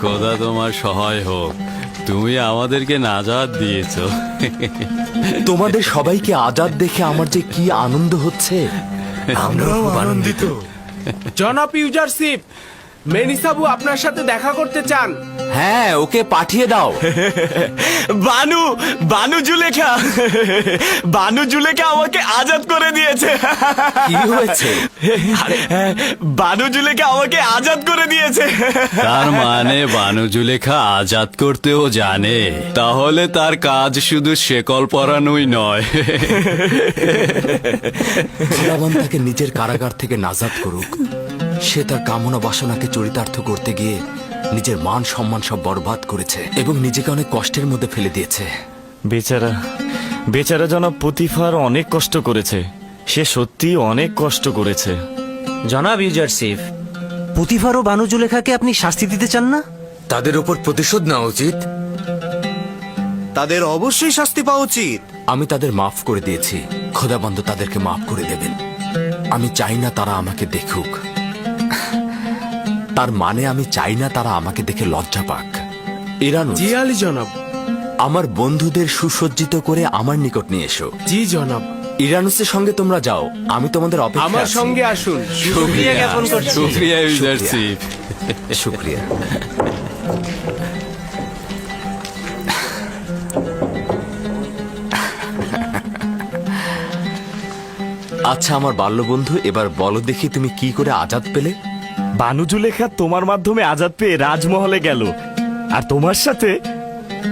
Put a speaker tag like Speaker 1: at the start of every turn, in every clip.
Speaker 1: খোদা তোমার সহায় হোক, তুমি আমাদেরকে নাজাত দিয়েছো।
Speaker 2: তোমাদের সবাইকে আজাদ দেখে আমার যে কি আনন্দ হচ্ছে।
Speaker 3: আমরাও আনন্দিত।
Speaker 4: জনাব ইউজারশিপ, মেনিসাবু আপনার সাথে দেখা করতে চান।
Speaker 2: হ্যাঁ, ওকে পাঠিয়ে দাও।
Speaker 3: বানু জুলেখা আমাকে আজাদ করে দিয়েছে।
Speaker 2: কি হয়েছে?
Speaker 3: বানু জুলেখা আমাকে আজাদ করে দিয়েছে।
Speaker 1: তার মানে বানু জুলেখা আজাদ করতেও জানে, তাহলে তার কাজ শুধু শেকল পরানোই নয়।
Speaker 2: খোদাবন তাকে নিজের কারাগার থেকে নাজাত করুক। সে তার কামনা বাসনাকে চরিতার্থ করতে গিয়ে নিজের মান সম্মান সব বরবাদ করেছে এবং নিজেকে অনেক কষ্টের মধ্যে ফেলে দিয়েছে।
Speaker 3: বেচারা বেচারা জনাব পুতিফার অনেক কষ্ট করেছে। সে সত্যি অনেক কষ্ট করেছে।
Speaker 5: জনাব ইউজারশিপ, পুতিফার ও বানু জুলেখাকে আপনি শাস্তি দিতে চান না?
Speaker 6: তাদের উপর প্রতিশোধ নেওয়া উচিত।
Speaker 7: তাদের অবশ্যই শাস্তি পাওয়া উচিত।
Speaker 2: আমি তাদের মাফ করে দিয়েছি, খোদাবন্ধ তাদেরকে মাফ করে দেবেন। আমি চাই না তারা আমাকে দেখুক। তার মানে আমি চাই না তারা আমাকে দেখে লজ্জা পাক। ইরানুস,
Speaker 4: জি আলী জনাব।
Speaker 2: আমার বন্ধুদের সুসজ্জিত করে আমার নিকট নিয়ে এসো।
Speaker 4: জি জনাব।
Speaker 2: ইরানুসের সঙ্গে তোমরা যাও, আমি তোমাদের অপেক্ষায়
Speaker 4: আমার
Speaker 2: আছি।
Speaker 4: সঙ্গে আসুন।
Speaker 5: শুকরিয়া জ্ঞাপন করছি।
Speaker 1: শুকরিয়া ইউজারশিপ।
Speaker 2: শুক্রিয়া। আচ্ছা আমার বাল্যবন্ধু, এবার বলো দেখি তুমি কি করে আজাদ পেলে?
Speaker 3: বানু জুলেখা তোমার মাধ্যমে আজাদ পেয়ে রাজমহলে গেল, আর তোমার সাথে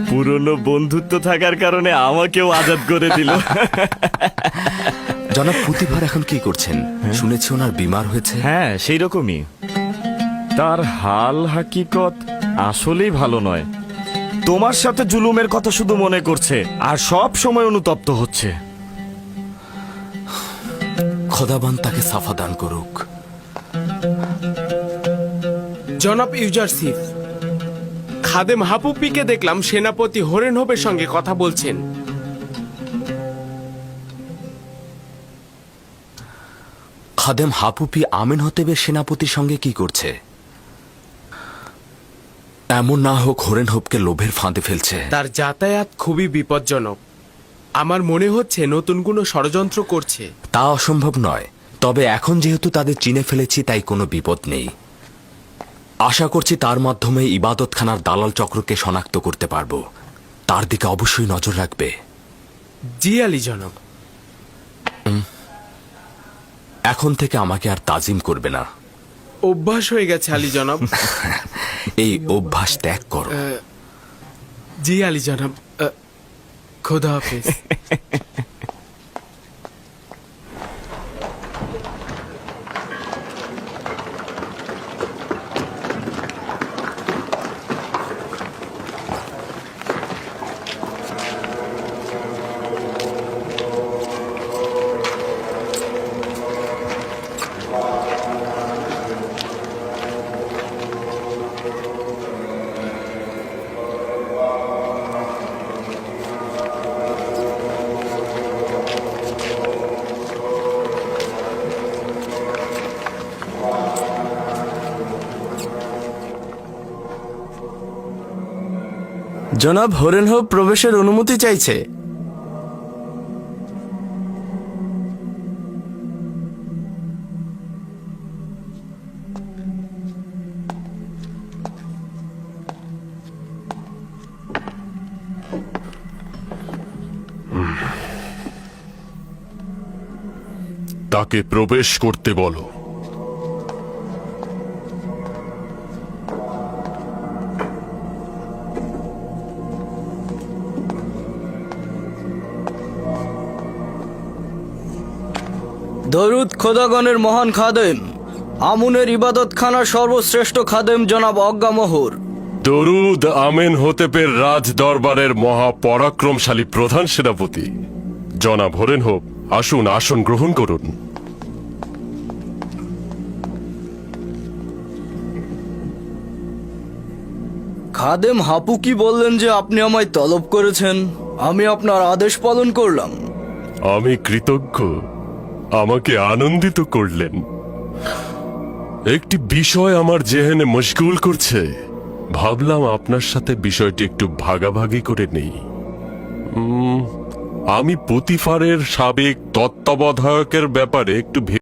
Speaker 3: পুরনো বন্ধুত্ব থাকার কারণে আমাকেও আজাদ করে দিল।
Speaker 2: জনাব পুতিফার এখন কি করছেন? শুনেছি ওনার বিমার হয়েছে।
Speaker 3: হ্যাঁ, সেই রকমই। তার হাল হাকিকত আসলেই ভালো নয়। তোমার সাথে জুলুমের কথা শুধু মনে করছে আর সব সময় অনুতপ্ত হচ্ছে।
Speaker 2: খোদাবান তাকে সাফা দান করুক।
Speaker 4: জনাব ইউজারশিপ, খাদেম হাপুপিকে দেখলাম সেনাপতি হরেনহোপের সঙ্গে কথা বলছেন।
Speaker 2: খাদেম হাপুপি আমিন হতেবের সেনাপতির সঙ্গে কি করছে? এমন না হোক হরেনহোপকে লোভের ফাঁদে ফেলছে।
Speaker 4: তার যাতায়াত খুবই বিপজ্জনক। আমার মনে হচ্ছে নতুন কোনো ষড়যন্ত্র করছে।
Speaker 2: তা অসম্ভব নয়, তবে এখন যেহেতু তাদের চিনে ফেলেছি তাই কোনো বিপদ নেই। আশা করছি তার মাধ্যমে ইবাদতখানার দালাল চক্রকে শনাক্ত করতে পারবো। তার দিকে অবশ্যই নজর রাখবে।
Speaker 4: জি আলী জনাব।
Speaker 2: এখন থেকে আমাকে আর তাজিম করবে না।
Speaker 4: অভ্যাস হয়ে গেছে আলী জনাব।
Speaker 2: এই অভ্যাস ত্যাগ করো।
Speaker 4: জি আলী জনাব। খোদা হাফেজ।
Speaker 7: জনাব হরেনহোপ প্রবেশের অনুমতি চাইছে।
Speaker 8: তাকে প্রবেশ করতে বলো।
Speaker 9: দরুদ খোদাগণের মহান খাদেম, আমুনের ইবাদতখানার সর্বশ্রেষ্ঠ খাদেম জনাব অজ্ঞামোহর।
Speaker 8: দরুদ আমেন হতেপের রাজ দরবারের মহাপরাক্রমশালী প্রধান সেনাপতি জনাব হরেনহোপ, আসুন আসন গ্রহণ করুন।
Speaker 9: খাদেম হাপু কি বললেন যে আপনি আমায় তলব করেছেন? আমি আপনার আদেশ পালন করলাম।
Speaker 8: আমি কৃতজ্ঞ, আমাকে আনন্দিত করলেন। একটি বিষয় আমার জেহেনে মশগুল করছে। ভাবলাম আপনার সাথে বিষয়টি একটু ভাগাভাগি করে নেই। আমি পুতিফারের সাবেক তত্ত্বাবধায়কের ব্যাপারে একটু